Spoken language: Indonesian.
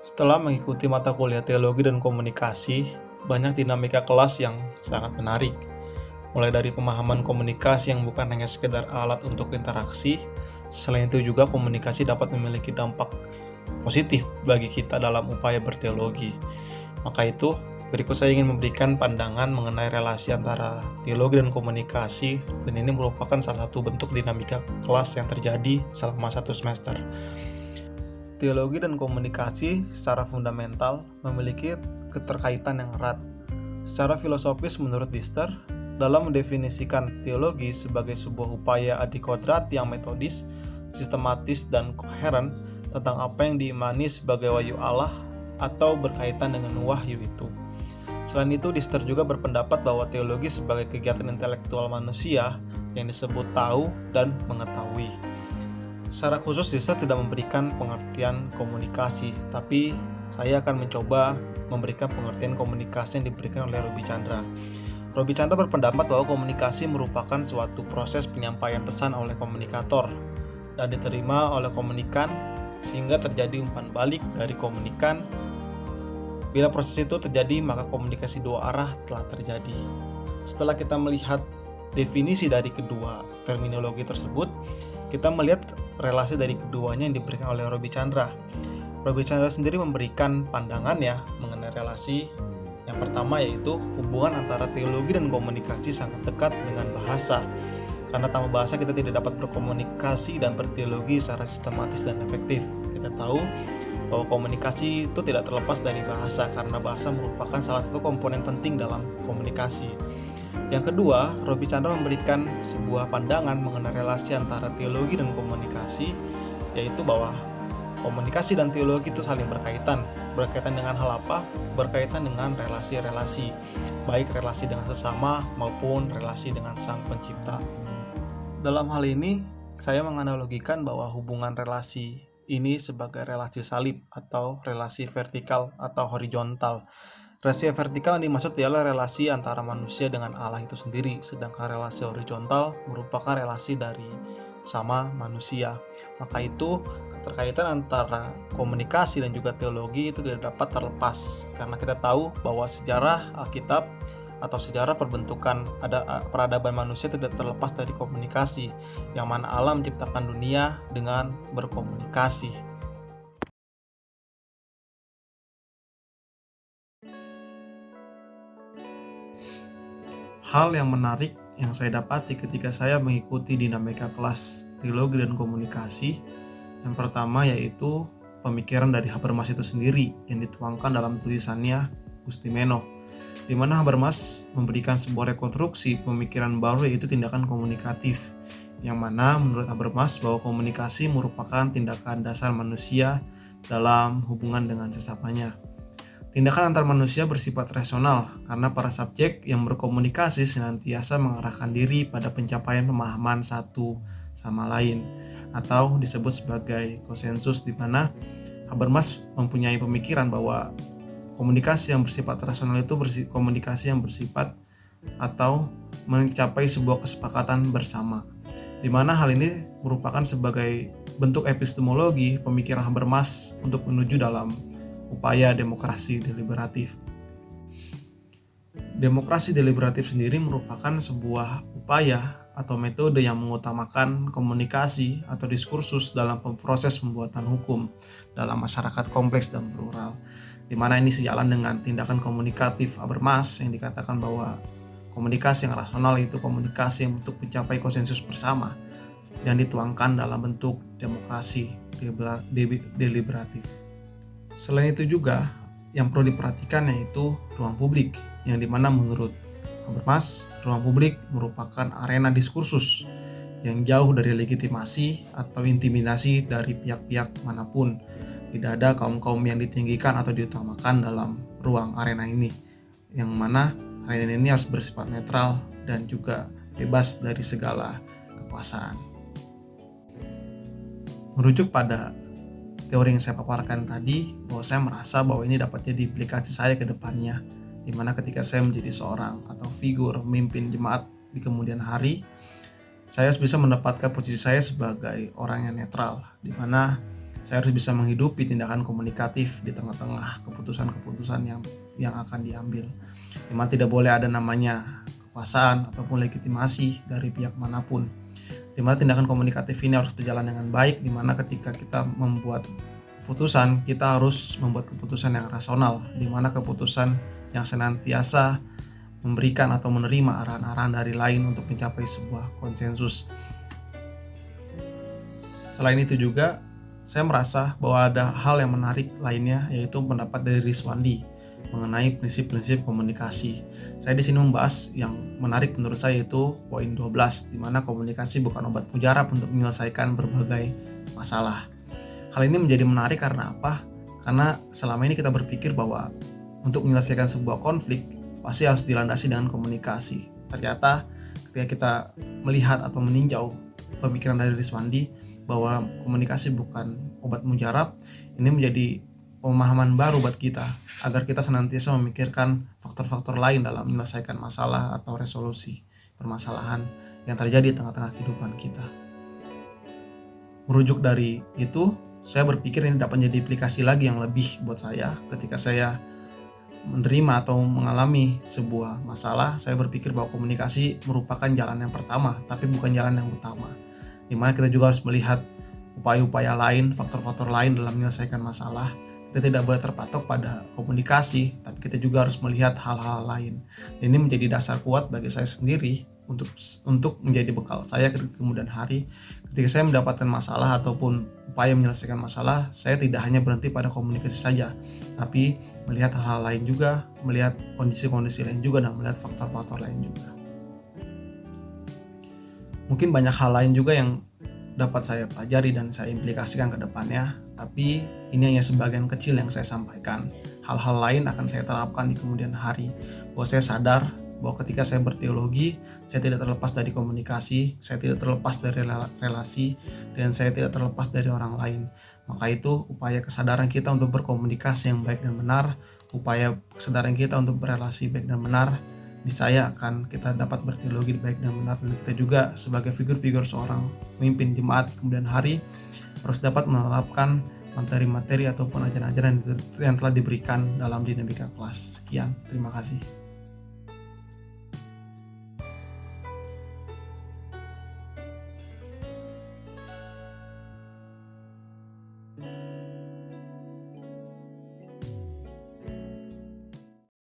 Setelah mengikuti mata kuliah teologi dan komunikasi, banyak dinamika kelas yang sangat menarik. Mulai dari pemahaman komunikasi yang bukan hanya sekedar alat untuk interaksi, selain itu juga komunikasi dapat memiliki dampak positif bagi kita dalam upaya berteologi. Maka itu, berikut saya ingin memberikan pandangan mengenai relasi antara teologi dan komunikasi, dan ini merupakan salah satu bentuk dinamika kelas yang terjadi selama satu semester. Teologi dan komunikasi secara fundamental memiliki keterkaitan yang erat. Secara filosofis menurut Dister, dalam mendefinisikan teologi sebagai sebuah upaya adikodrati yang metodis, sistematis, dan koheren tentang apa yang diimani sebagai wahyu Allah atau berkaitan dengan wahyu itu. Selain itu, Dister juga berpendapat bahwa teologi sebagai kegiatan intelektual manusia yang disebut tahu dan mengetahui. Secara khusus, Dister tidak memberikan pengertian komunikasi, tapi saya akan mencoba memberikan pengertian komunikasi yang diberikan oleh Roby Chandra. Roby Chandra berpendapat bahwa komunikasi merupakan suatu proses penyampaian pesan oleh komunikator dan diterima oleh komunikan sehingga terjadi umpan balik dari komunikan. Bila proses itu terjadi, maka komunikasi dua arah telah terjadi. Setelah kita melihat definisi dari kedua terminologi tersebut, kita melihat relasi dari keduanya yang diberikan oleh Roby Chandra. Roby Chandra sendiri memberikan pandangannya mengenai relasi. Yang pertama yaitu hubungan antara teologi dan komunikasi sangat dekat dengan bahasa. Karena tanpa bahasa kita tidak dapat berkomunikasi dan berteologi secara sistematis dan efektif. Kita tahu bahwa komunikasi itu tidak terlepas dari bahasa, karena bahasa merupakan salah satu komponen penting dalam komunikasi. Yang kedua, Roby Chandra memberikan sebuah pandangan mengenai relasi antara teologi dan komunikasi, yaitu bahwa komunikasi dan teologi itu saling berkaitan. Berkaitan dengan hal apa? Berkaitan dengan relasi-relasi, baik relasi dengan sesama maupun relasi dengan Sang Pencipta. Dalam hal ini, saya menganalogikan bahwa hubungan relasi ini sebagai relasi salib atau relasi vertikal atau horizontal. Relasi vertikal yang dimaksud ialah relasi antara manusia dengan Allah itu sendiri, sedangkan relasi horizontal merupakan relasi dari sama manusia. Maka itu keterkaitan antara komunikasi dan juga teologi itu tidak dapat terlepas, karena kita tahu bahwa sejarah Alkitab atau sejarah perbentukan peradaban manusia tidak terlepas dari komunikasi, yang mana Allah menciptakan dunia dengan berkomunikasi. Hal yang menarik yang saya dapati ketika saya mengikuti dinamika kelas teologi dan komunikasi, yang pertama yaitu pemikiran dari Habermas itu sendiri yang dituangkan dalam tulisannya Gusti Meno, di mana Habermas memberikan sebuah rekonstruksi pemikiran baru yaitu tindakan komunikatif, yang mana menurut Habermas bahwa komunikasi merupakan tindakan dasar manusia dalam hubungan dengan sesamanya. Tindakan antar manusia bersifat rasional karena para subjek yang berkomunikasi senantiasa mengarahkan diri pada pencapaian pemahaman satu sama lain, atau disebut sebagai konsensus, di mana Habermas mempunyai pemikiran bahwa komunikasi yang bersifat rasional itu komunikasi yang bersifat atau mencapai sebuah kesepakatan bersama, di mana hal ini merupakan sebagai bentuk epistemologi pemikiran Habermas untuk menuju dalam upaya demokrasi deliberatif. Demokrasi deliberatif sendiri merupakan sebuah upaya atau metode yang mengutamakan komunikasi atau diskursus dalam proses pembuatan hukum dalam masyarakat kompleks dan plural, di mana ini sejalan dengan tindakan komunikatif Habermas yang dikatakan bahwa komunikasi yang rasional itu komunikasi yang untuk mencapai konsensus bersama yang dituangkan dalam bentuk demokrasi deliberatif. Selain itu juga yang perlu diperhatikan yaitu ruang publik, yang dimana menurut Habermas ruang publik merupakan arena diskursus yang jauh dari legitimasi atau intimidasi dari pihak-pihak manapun. Tidak ada kaum-kaum yang ditinggikan atau diutamakan dalam ruang arena ini, yang mana arena ini harus bersifat netral dan juga bebas dari segala kekuasaan. Merujuk pada teori yang saya paparkan tadi, bahwa saya merasa bahwa ini dapat jadi aplikasi saya ke depannya, di mana ketika saya menjadi seorang atau figur memimpin jemaat di kemudian hari, saya bisa mendapatkan posisi saya sebagai orang yang netral, di mana Saya harus bisa menghidupi tindakan komunikatif di tengah-tengah keputusan-keputusan yang akan diambil. Di mana tidak boleh ada namanya kekuasaan ataupun legitimasi dari pihak manapun. Di mana tindakan komunikatif ini harus berjalan dengan baik, di mana ketika kita membuat keputusan, kita harus membuat keputusan yang rasional, di mana keputusan yang senantiasa memberikan atau menerima arahan-arahan dari lain untuk mencapai sebuah konsensus. Selain itu juga, saya merasa bahwa ada hal yang menarik lainnya, yaitu pendapat dari Rizwandi mengenai prinsip-prinsip komunikasi. Saya di sini membahas yang menarik menurut saya, yaitu poin 12, di mana komunikasi bukan obat mujarab untuk menyelesaikan berbagai masalah. Hal ini menjadi menarik karena apa? Karena selama ini kita berpikir bahwa untuk menyelesaikan sebuah konflik pasti harus dilandasi dengan komunikasi. Ternyata ketika kita melihat atau meninjau pemikiran dari Rizwandi bahwa komunikasi bukan obat mujarab, ini menjadi pemahaman baru buat kita, agar kita senantiasa memikirkan faktor-faktor lain dalam menyelesaikan masalah atau resolusi permasalahan yang terjadi di tengah-tengah kehidupan kita. Merujuk dari itu, saya berpikir ini dapat menjadi aplikasi lagi yang lebih buat saya ketika saya menerima atau mengalami sebuah masalah. Saya berpikir bahwa komunikasi merupakan jalan yang pertama, tapi bukan jalan yang utama, dimana kita juga harus melihat upaya-upaya lain, faktor-faktor lain dalam menyelesaikan masalah. Kita tidak boleh terpatok pada komunikasi, tapi kita juga harus melihat hal-hal lain. Ini menjadi dasar kuat bagi saya sendiri untuk menjadi bekal saya ke kemudian hari. Ketika saya mendapatkan masalah ataupun upaya menyelesaikan masalah, saya tidak hanya berhenti pada komunikasi saja, tapi melihat hal-hal lain juga, melihat kondisi-kondisi lain juga, dan melihat faktor-faktor lain juga. Mungkin banyak hal lain juga yang dapat saya pelajari dan saya implikasikan ke depannya, tapi ini hanya sebagian kecil yang saya sampaikan. Hal-hal lain akan saya terapkan di kemudian hari, bahwa saya sadar bahwa ketika saya berteologi, saya tidak terlepas dari komunikasi, saya tidak terlepas dari relasi, dan saya tidak terlepas dari orang lain. Maka itu upaya kesadaran kita untuk berkomunikasi yang baik dan benar, upaya kesadaran kita untuk berrelasi baik dan benar, niscaya akan kita dapat berteologi baik dan benar. Dan kita juga sebagai figur-figur seorang pemimpin jemaat kemudian hari harus dapat menerapkan materi-materi ataupun ajaran-ajaran yang telah diberikan dalam dinamika kelas. Sekian, terima kasih.